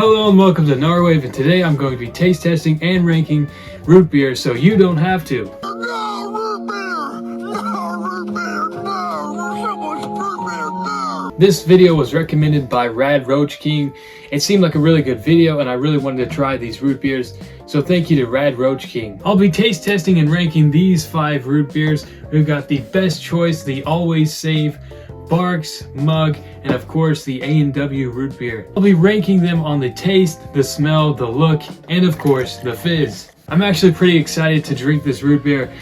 Hello and welcome to Narwave, and today I'm going to be taste testing and ranking root beer so you don't have to. No, root beer! No, root beer! No! Someone's root beer! No! This video was recommended by Rad Roach King. It seemed like a really good video and I really wanted to try these root beers, so thank you to Rad Roach King. I'll be taste testing and ranking these 5 root beers. We've got the Best Choice, the Always Save, Barq's, Mug, and of course the A&W root beer. I'll be ranking them on the taste, the smell, the look, and of course the fizz. I'm actually pretty excited to drink this root beer.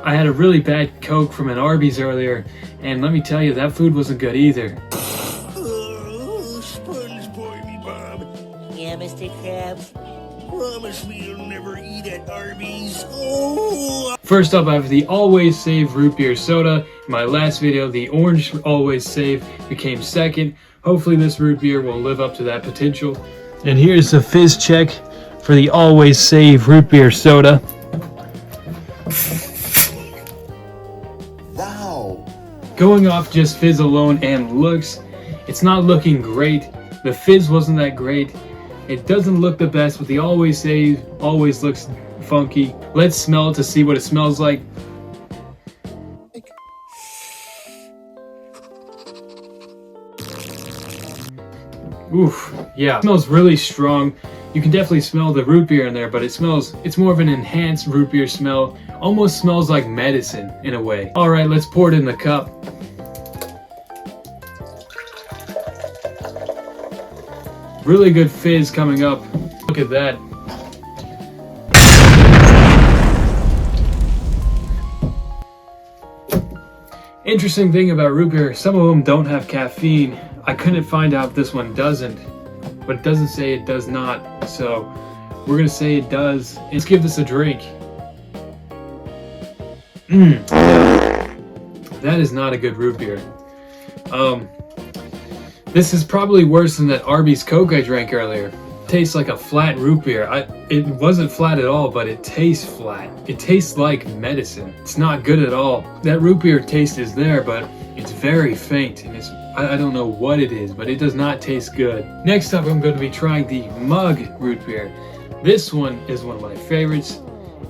I had a really bad Coke from an Arby's earlier, and let me tell you, that food wasn't good either. Oh, SpongeBob me, Bob. Yeah, Mr. Krabs. Promise me you'll never eat at Arby's. Oh! First up, I have the Always Save root beer soda. In my last video, the orange Always Save became second. Hopefully this root beer will live up to that potential. And here's the fizz check for the Always Save root beer soda. Wow! Going off just fizz alone and looks, it's not looking great. The fizz wasn't that great. It doesn't look the best, but the Always Save always looks funky. Let's smell it to see what it smells like. Oof, yeah, it smells really strong. You can definitely smell the root beer in there, but it's more of an enhanced root beer smell. Almost smells like medicine in a way. All right, let's pour it in the cup. Really good fizz coming up. Look at that. Interesting thing about root beer, some of them don't have caffeine. I couldn't find out if this one doesn't, but it doesn't say it does not. So we're gonna say it does. Let's give this a drink. That is not a good root beer. This is probably worse than that Arby's Coke I drank earlier. It tastes like a flat root beer. It wasn't flat at all, but it tastes flat. It tastes like medicine. It's not good at all. That root beer taste is there, but it's very faint, and I don't know what it is, but it does not taste good. Next up, I'm going to be trying the Mug root beer. This one is one of my favorites,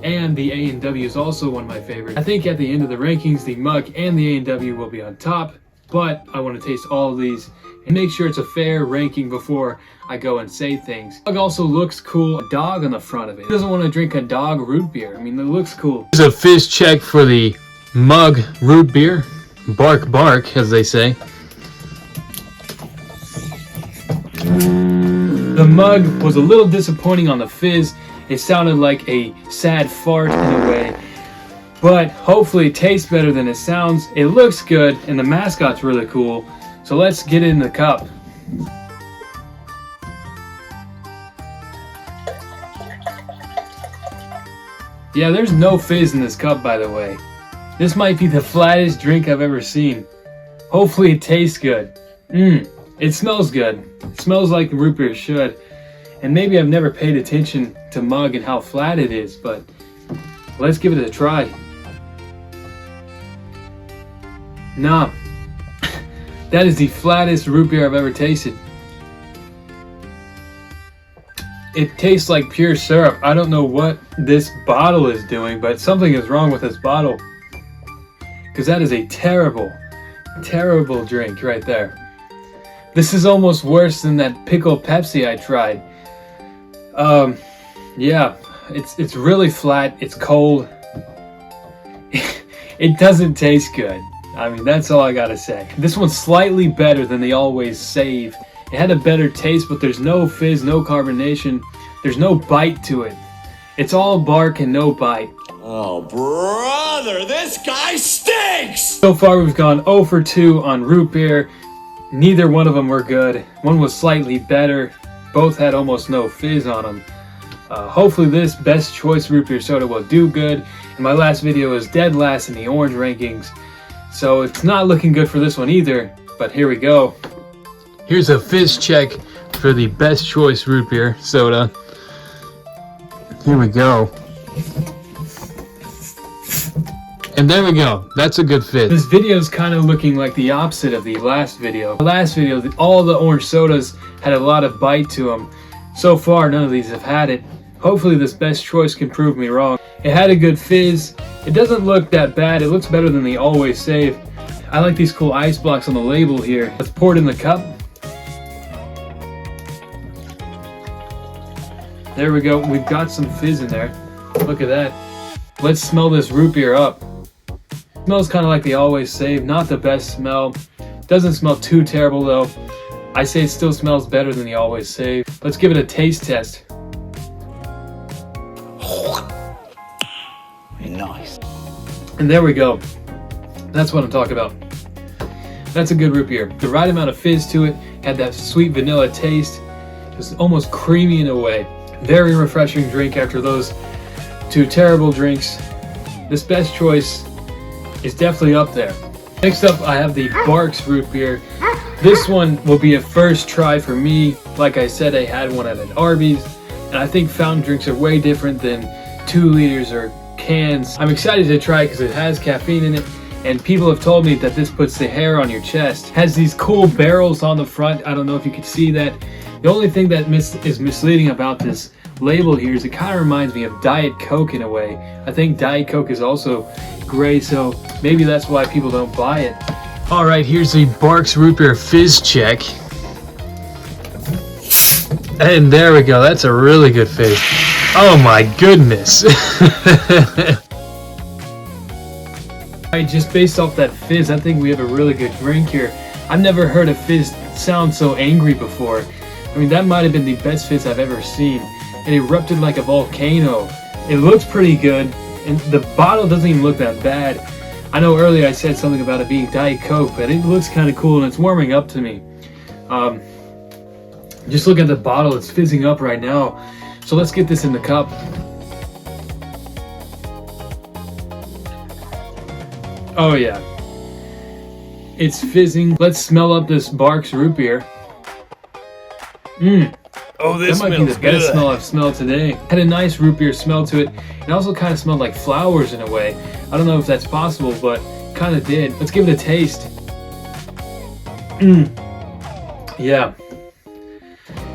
and the A&W is also one of my favorites. I think at the end of the rankings, the Mug and the A&W will be on top, but I want to taste all of these and make sure it's a fair ranking before I go and say things. Mug also looks cool. A dog on the front of it. Who doesn't want to drink a dog root beer? I mean, it looks cool. Here's a fizz check for the Mug root beer. Barq bark, as they say. The Mug was a little disappointing on the fizz. It sounded like a sad fart in a way. But hopefully it tastes better than it sounds. It looks good, and the mascot's really cool. So let's get it in the cup. Yeah, there's no fizz in this cup, by the way. This might be the flattest drink I've ever seen. Hopefully it tastes good. It smells good. It smells like root beer should. And maybe I've never paid attention to Mug and how flat it is, but let's give it a try. Nah. That is the flattest root beer I've ever tasted. It tastes like pure syrup. I don't know what this bottle is doing, but something is wrong with this bottle. Because that is a terrible, terrible drink right there. This is almost worse than that pickle Pepsi I tried. Yeah, it's really flat. It's cold. It doesn't taste good. I mean, that's all I gotta say. This one's slightly better than the Always Save. It had a better taste, but there's no fizz, no carbonation. There's no bite to it. It's all bark and no bite. Oh, brother, this guy stinks! So far, we've gone 0 for 2 on root beer. Neither one of them were good. One was slightly better. Both had almost no fizz on them. Hopefully this Best Choice root beer soda will do good. And my last video is dead last in the orange rankings. So it's not looking good for this one either, but here we go. Here's a fizz check for the Best Choice root beer soda. Here we go. And there we go. That's a good fit. This video is kind of looking like the opposite of the last video. The last video, all the orange sodas had a lot of bite to them. So far, none of these have had it. Hopefully this best choice can prove me wrong. It had a good fizz. It doesn't look that bad. It looks better than the Always Save. I like these cool ice blocks on the label here. Let's pour it in the cup. There we go. We've got some fizz in there. Look at that. Let's smell this root beer up. Smells kind of like the Always Save. Not the best smell. Doesn't smell too terrible though. I say it still smells better than the Always Save. Let's give it a taste test. Nice. And there we go. That's what I'm talking about. That's a good root beer. The right amount of fizz to it, had that sweet vanilla taste. It was almost creamy in a way. Very refreshing drink after those two terrible drinks. This best choice is definitely up there. Next up, I have the Barq's root beer. This one will be a first try for me. Like I said, I had one at an Arby's, and I think fountain drinks are way different than 2 liters or cans. I'm excited to try it because it has caffeine in it, and people have told me that this puts the hair on your chest. Has these cool barrels on the front. I don't know if you can see that. The only thing that is misleading about this label here is it kind of reminds me of Diet Coke in a way. I think Diet Coke is also gray, so maybe that's why people don't buy it. All right, here's the Barq's root beer fizz check. And there we go. That's a really good fizz. Oh my goodness. Alright, just based off that fizz, I think we have a really good drink here. I've never heard a fizz sound so angry before. I mean, that might have been the best fizz I've ever seen. It erupted like a volcano. It looks pretty good, and the bottle doesn't even look that bad. I know earlier I said something about it being Diet Coke, but it looks kind of cool and it's warming up to me. Just look at the bottle, it's fizzing up right now. So let's get this in the cup. Oh yeah. It's fizzing. Let's smell up this Barq's root beer. Oh, this that might be the best smell I've smelled today. Had a nice root beer smell to it. It also kind of smelled like flowers in a way. I don't know if that's possible, but kind of did. Let's give it a taste. Yeah.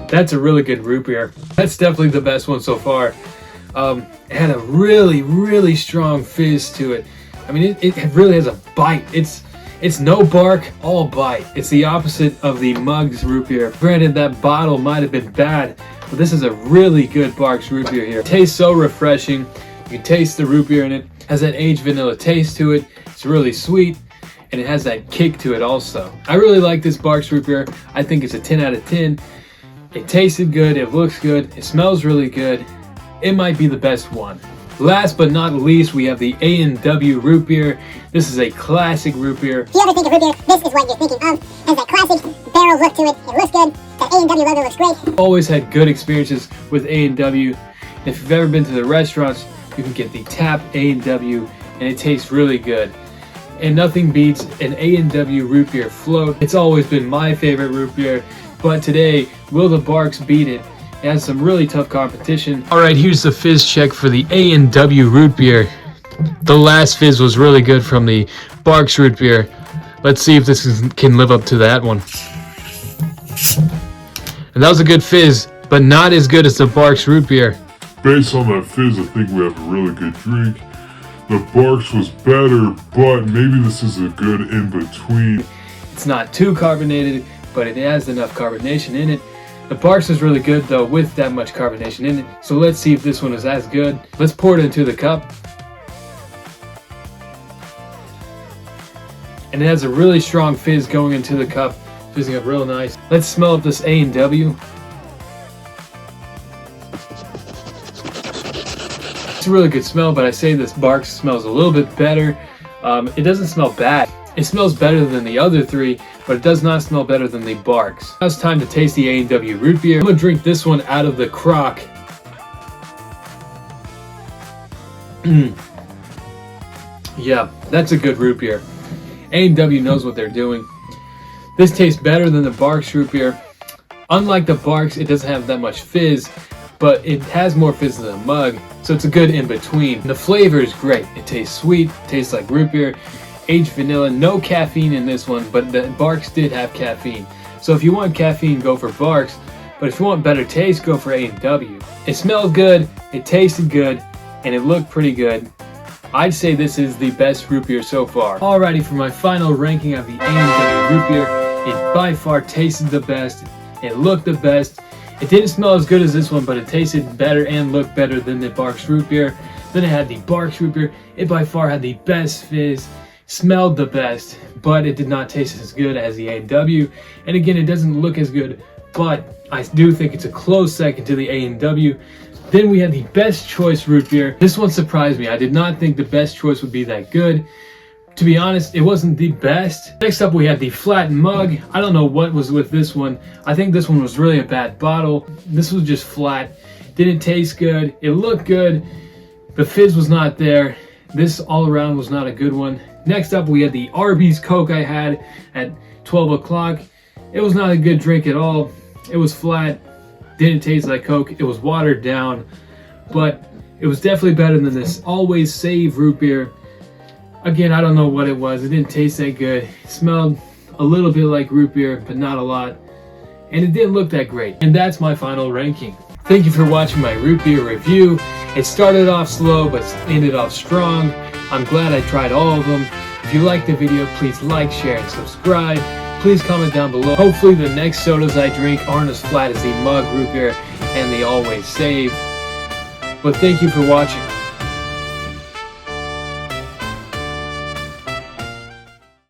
That's a really good root beer. That's definitely the best one so far. It had a really, really strong fizz to it. I mean, it really has a bite. It's no bark, all bite. It's the opposite of the Mug's root beer. Granted, that bottle might have been bad, but this is a really good Barq's root beer here. It tastes so refreshing. You can taste the root beer in it. It has that aged vanilla taste to it. It's really sweet, and it has that kick to it also. I really like this Barq's root beer. I think it's a 10 out of 10. It tasted good, it looks good, it smells really good. It might be the best one. Last but not least, we have the A&W root beer. This is a classic root beer. If you ever think of root beer, this is what you're thinking of. It has that classic barrel look to it. It looks good. That A&W logo looks great. Always had good experiences with A&W. If you've ever been to the restaurants, you can get the tap A&W, and it tastes really good. And nothing beats an A&W root beer float. It's always been my favorite root beer, but today, will the Barq's beat it? It has some really tough competition. All right, here's the fizz check for the A&W root beer. The last fizz was really good from the Barq's root beer. Let's see if this can live up to that one. And that was a good fizz, but not as good as the Barq's root beer. Based on that fizz, I think we have a really good drink. The Barq's was better, but maybe this is a good in-between. It's not too carbonated, but it has enough carbonation in it. The Barq's is really good though with that much carbonation in it. So let's see if this one is as good. Let's pour it into the cup. And it has a really strong fizz going into the cup. Fizzing up real nice. Let's smell up this A&W. It's a really good smell, but I say this Barq's smells a little bit better. It doesn't smell bad. It smells better than the other three, but it does not smell better than the Barq's. Now it's time to taste the A&W root beer. I'm gonna drink this one out of the crock. Yeah, that's a good root beer. A&W knows what they're doing. This tastes better than the Barq's root beer. Unlike the Barq's, it doesn't have that much fizz, but it has more fizz than a Mug, so it's a good in-between. The flavor is great. It tastes sweet, tastes like root beer. Aged vanilla, no caffeine in this one, but the Barq's did have caffeine. So if you want caffeine, go for Barq's. But if you want better taste, go for A&W. It smelled good, it tasted good, and it looked pretty good. I'd say this is the best root beer so far. Alrighty, for my final ranking of the A&W root beer, it by far tasted the best, it looked the best. It didn't smell as good as this one, but it tasted better and looked better than the Barq's root beer. Then it had the Barq's root beer. It by far had the best fizz, smelled the best, but it did not taste as good as the A&W. And again, it doesn't look as good, but I do think it's a close second to the A&W. Then we had the Best Choice root beer. This one surprised me. I did not think the Best Choice would be that good. To be honest, it wasn't the best. Next up, we had the Flat Mug. I don't know what was with this one. I think this one was really a bad bottle. This was just flat. Didn't taste good. It looked good. The fizz was not there. This all around was not a good one. Next up, we had the Arby's Coke I had at 12 o'clock. It was not a good drink at all. It was flat. Didn't taste like Coke. It was watered down. But it was definitely better than this Always Save root beer. Again, I don't know what it was. It didn't taste that good. It smelled a little bit like root beer, but not a lot. And it didn't look that great. And that's my final ranking. Thank you for watching my root beer review. It started off slow, but ended off strong. I'm glad I tried all of them. If you liked the video, please like, share, and subscribe. Please comment down below. Hopefully the next sodas I drink aren't as flat as the Mug root beer and the Always Save. But thank you for watching.